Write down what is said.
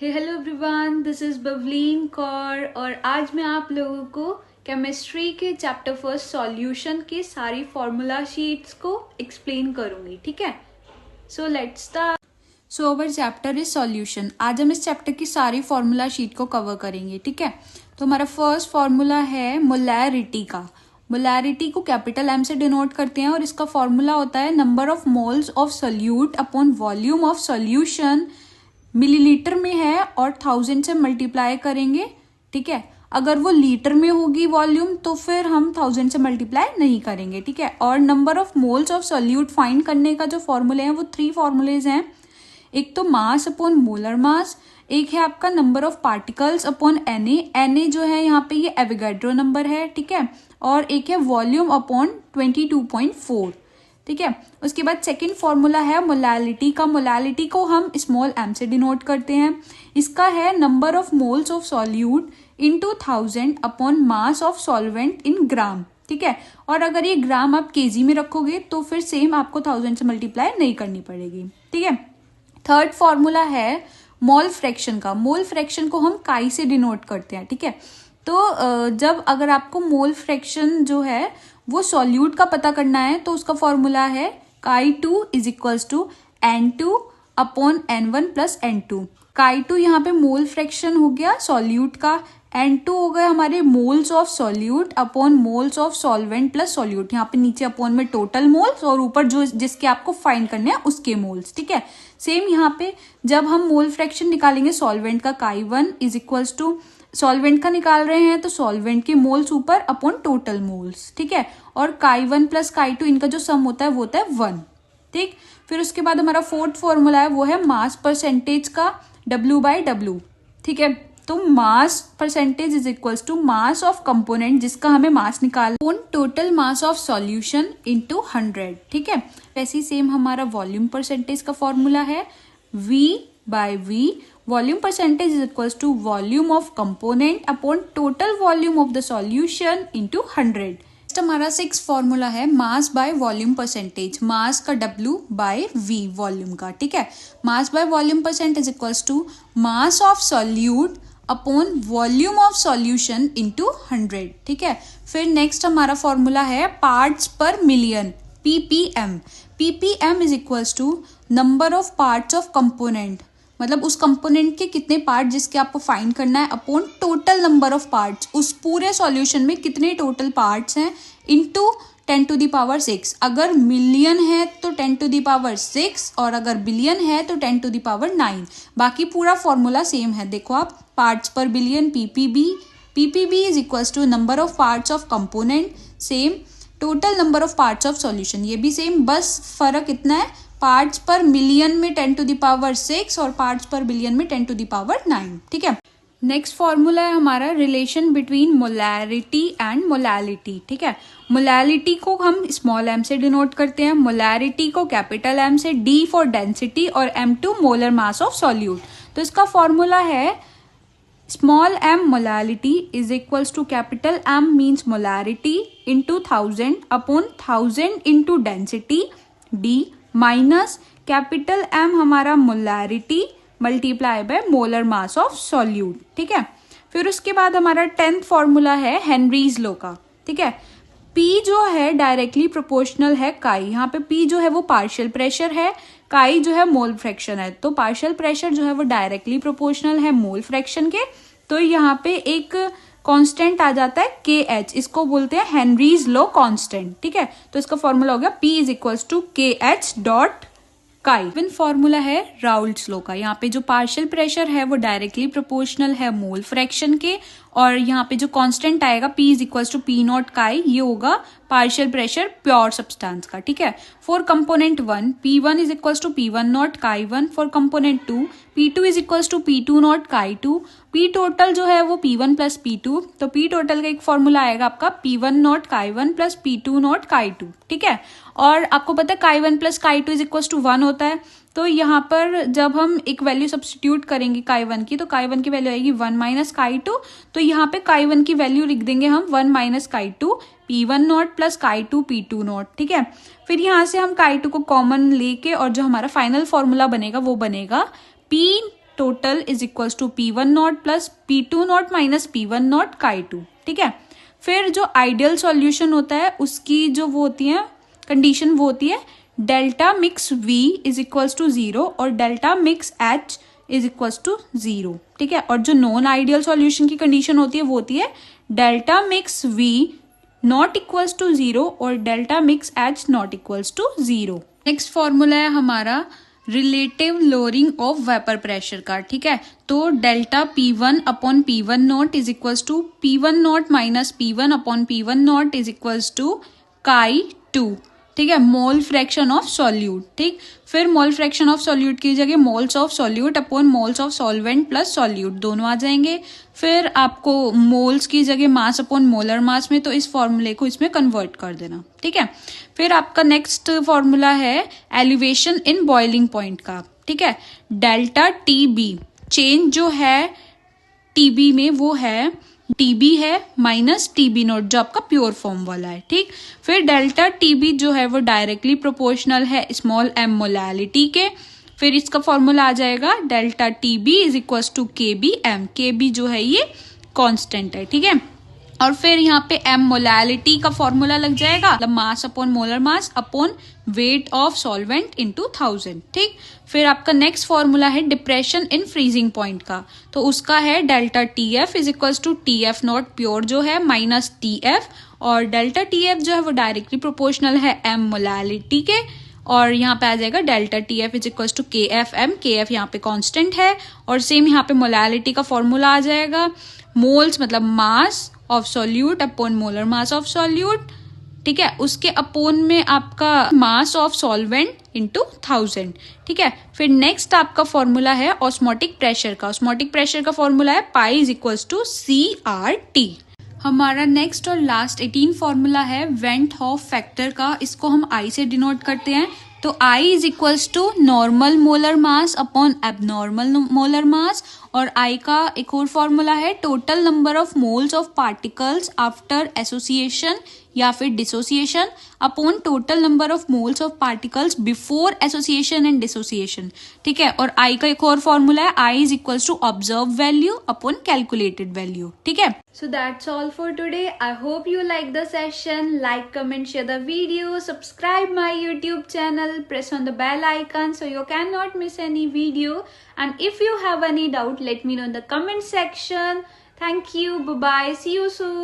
Hello everyone, this is Bavleen Kaur और आज मैं आप लोगों को केमिस्ट्री के चैप्टर फर्स्ट सॉल्यूशन के सारी फॉर्मूला शीट्स को एक्सप्लेन करूंगी। ठीक है, so let's start. So our chapter is solution. आज हम इस चैप्टर की सारी फॉर्मूला शीट को कवर करेंगे। ठीक है, तो हमारा फर्स्ट फॉर्मूला है मोलैरिटी का। मोलैरिटी को कैपिटल एम से डिनोट करते हैं और इसका फॉर्मूला होता है number of moles of solute upon volume of solution. Millilitre में है और 1000 से मल्टीप्लाई करेंगे। ठीक है, अगर वो लीटर में होगी वॉल्यूम तो फिर हम 1000 से मल्टीप्लाई नहीं करेंगे। ठीक है, और number of moles of solute find करने का जो फॉर्मूले हैं वो 3 फॉर्मूलेज हैं। एक तो मास अपॉन मोलर मास, एक है आपका number of particles upon Na जो है यहाँ पे ये एवोगाड्रो नंबर है। ठीक है, और एक है वॉल्यूम अपॉन 22.4। ठीक है, उसके बाद सेकंड फॉर्मूला है मोलैलिटी का। मोलैलिटी को हम स्मॉल m से डिनोट करते हैं। इसका है number of moles of solute into 1000 upon mass of solvent in gram. ठीक है, और अगर ये ग्राम आप केजी में रखोगे तो फिर सेम आपको 1000 से मल्टीप्लाई नहीं करनी पड़ेगी। ठीक है, थर्ड फॉर्मूला है मोल फ्रैक्शन का। मोल फ्रैक्शन को हम काई से डिनोट करते हैं। ठीक है, तो जब अगर आपको मोल फ्रैक्शन जो है वो सॉल्यूट का पता करना है तो उसका फॉर्मूला है Chi2 is equals to N2 upon N1 plus N2। Chi2 यहाँ पे मोल फ्रैक्शन हो गया सॉल्यूट का, N2 हो गए हमारे moles of solute upon moles of solvent plus solute. यहाँ पे नीचे अपॉन में टोटल मोल्स और ऊपर जो जिसके आपको फाइंड करने हैं उसके मोल्स। ठीक है, सेम यहाँ पे जब हम मोल फ्रैक्शन निकालेंगे सॉल्वेंट का Chi1 is equals to solvent का निकाल रहे हैं तो सॉल्वेंट के मोल्स ऊपर अपॉन टोटल मोल्स। ठीक है, और Chi1 प्लस Chi2 इनका जो सम होता है वो होता है 1। ठीक, फिर उसके बाद हमारा फोर्थ फॉर्मूला है वो है मास परसेंटेज का W/W। ठीक है, तो mass percentage is equals to mass of component जिसका हमें मास निकालना on total mass of solution into 100। ठीक है, वैसे ही सेम हमारा वॉल्यूम परसेंटेज का फॉर्मूला है V/V। Volume percentage is equals to volume of component upon total volume of the solution into 100। हमारा 6 फॉर्मूला है mass by volume percentage. Mass का W/V वॉल्यूम का। ठीक है, mass by volume percentage equals to mass of solute upon volume of solution into 100। ठीक है, फिर next हमारा फॉर्मूला है parts per million ppm। ppm is equals to number of parts of component, मतलब उस कंपोनेंट के कितने पार्ट जिसके आपको फाइंड करना है upon total number of parts, उस पूरे सॉल्यूशन में कितने टोटल पार्ट्स हैं इनटू 10⁻⁶। अगर मिलियन है तो 10⁻�6 और अगर बिलियन है तो 10⁻�9। बाकी पूरा फॉर्मूला सेम है। देखो आप, parts per billion ppb is equals to number of parts of component, same total number of parts of solution, ये भी सेम, बस फर्क इतना है पार्ट्स पर मिलियन में 10⁻�6 और पार्ट्स पर बिलियन में 10⁻�9। ठीक है, नेक्स्ट फॉर्मूला है हमारा relation between molarity and molality. ठीक है, मोलैलिटी को हम स्मॉल m से डिनोट करते हैं, मोलैरिटी को कैपिटल M से, D फॉर डेंसिटी और M2 molar mass of solute. तो इसका फॉर्मूला है small m molality is equals to capital M means molarity into 1000 upon 1000 into density D minus capital M हमारा molarity multiply by molar mass of solute. ठीक है, फिर उसके बाद हमारा 10th फॉर्मूला है हेनरीज लॉ का। ठीक है, P जो है डायरेक्टली प्रोपोर्शनल है काई। यहाँ पे P जो है वो पार्शियल प्रेशर है, काई जो है मोल फ्रैक्शन है। तो पार्शियल प्रेशर जो है वो डायरेक्टली प्रोपोर्शनल है मोल फ्रैक्शन के, तो यहाँ पे एक कांस्टेंट आ जाता है KH, इसको बोलते हैं हेनरीज लॉ कांस्टेंट। ठीक है, तो इसका फॉर्मूला हो गया P is equals to KH dot chi. फिर फॉर्मूला है राउल्ट्स लॉ का। यहाँ पे जो पार्शियल प्रेशर है वो डायरेक्टली प्रोपोर्शनल है मोल फ्रैक्शन के, और यहाँ पे जो कांस्टेंट आएगा P is equals to P naught chi, ये होगा पार्शियल प्रेशर प्योर सब्सटेंस का। ठीक है, for component 1 P1 is equals to P1 naught chi 1, for component 2 P2 is equals to P2 naught chi 2। P total जो है वो P1 plus P2, तो P total का एक फॉर्मूला आएगा आपका P1 naught chi 1 plus P2 naught chi 2। ठीक है, और आपको पता है काई 1 plus chi 2 is equals to 1 होता है, तो यहाँ पर जब हम एक वैल्यू सब्स्टिट्यूट करेंगे Chi1 की, तो Chi1 की वैल्यू आएगी 1 माइनस Chi2। तो यहाँ पे Chi1 की वैल्यू लिख देंगे हम 1 minus Chi2 P1 naught plus Chi2 P2 not. ठीक है, फिर यहाँ से हम Chi2 को कॉमन लेके और जो हमारा फाइनल फॉर्मूला बनेगा वो बनेगा P total is equals to P1 naught plus P2 naught minus P1 naught Chi2, ठीक है। फिर जो आइडियल सॉल्यूशन होता है उसकी जो वो होती है कंडीशन, वो होती है delta mix V is equals to 0 और delta mix H is equals to 0, ठीक है। और जो नॉन आइडियल सॉल्यूशन की कंडीशन होती है वो होती है delta mix V not equals to 0 और delta mix H not equals to 0। Next formula है हमारा relative lowering of vapour pressure का, ठीक है। तो delta P1 upon P1 naught is equals to P1 not minus P1 upon P1 naught is equals to Chi2, ठीक है, mole fraction of solute, ठीक। फिर मोल फ्रैक्शन ऑफ सॉल्यूट की जगह moles of solute upon moles of solvent plus solute दोनों आ जाएंगे। फिर आपको मोल्स की जगह मास अपॉन मोलर मास में, तो इस फॉर्मूले को इसमें कन्वर्ट कर देना, ठीक है। फिर आपका नेक्स्ट फॉर्मूला है एलिवेशन इन बॉइलिंग पॉइंट का, ठीक है। डेल्टा TB चेंज जो है TB में वो है TB है माइनस TB नोट जो आपका प्योर फॉर्म वाला है, ठीक। फिर डेल्टा TB जो है वो डायरेक्टली प्रोपोर्शनल है स्मॉल m मोलैलिटी के। फिर इसका फॉर्मूला आ जाएगा delta TB is equals to KBM। KB जो है ये कांस्टेंट है, ठीक है। और फिर यहाँ पे m मोलैलिटी का फॉर्मूला लग जाएगा, मतलब mass upon molar mass upon weight of solvent into 1000, ठीक। फिर आपका नेक्स्ट फॉर्मूला है डिप्रेशन इन फ्रीजिंग पॉइंट का, तो उसका है delta TF is equals to TF naught pure जो है माइनस TF, और डेल्टा TF जो है वो डायरेक्टली प्रोपोर्शनल है m मोलैलिटी के। और यहाँ पे आ जाएगा delta TF is equals to KFM, KF यहाँ पे कांस्टेंट है। और सेम यहाँ पे मोलैलिटी का फॉर्मूला आ जाएगा मोल्स मतलब मास of solute upon molar mass of solute, ठीक है, उसके अपोन में आपका मास ऑफ सॉल्वेंट इनटू 1000, ठीक है। फिर नेक्स्ट आपका फॉर्मूला है ऑस्मोटिक प्रेशर का। ऑस्मोटिक प्रेशर का फॉर्मूला है pi is equals to CRT। हमारा नेक्स्ट और लास्ट 18 फॉर्मूला है वेंट हॉफ फैक्टर का, इसको हम I से डिनोट करते हैं। तो I is equals to normal molar mass upon abnormal molar mass. और I का एक और फॉर्मूला है total number of moles of particles after association या फिर dissociation upon total number of moles of particles before association and dissociation, ठीक है। और I का एक और फॉर्मूला है I is equals to observe value upon calculated value, ठीक है। So that's all for today. I hope you like the session. Like, comment, share the video. Subscribe my YouTube channel. Press on the bell icon so you cannot miss any video. And if you have any doubt, let me know in the comment section. Thank you. Bye bye. See you soon.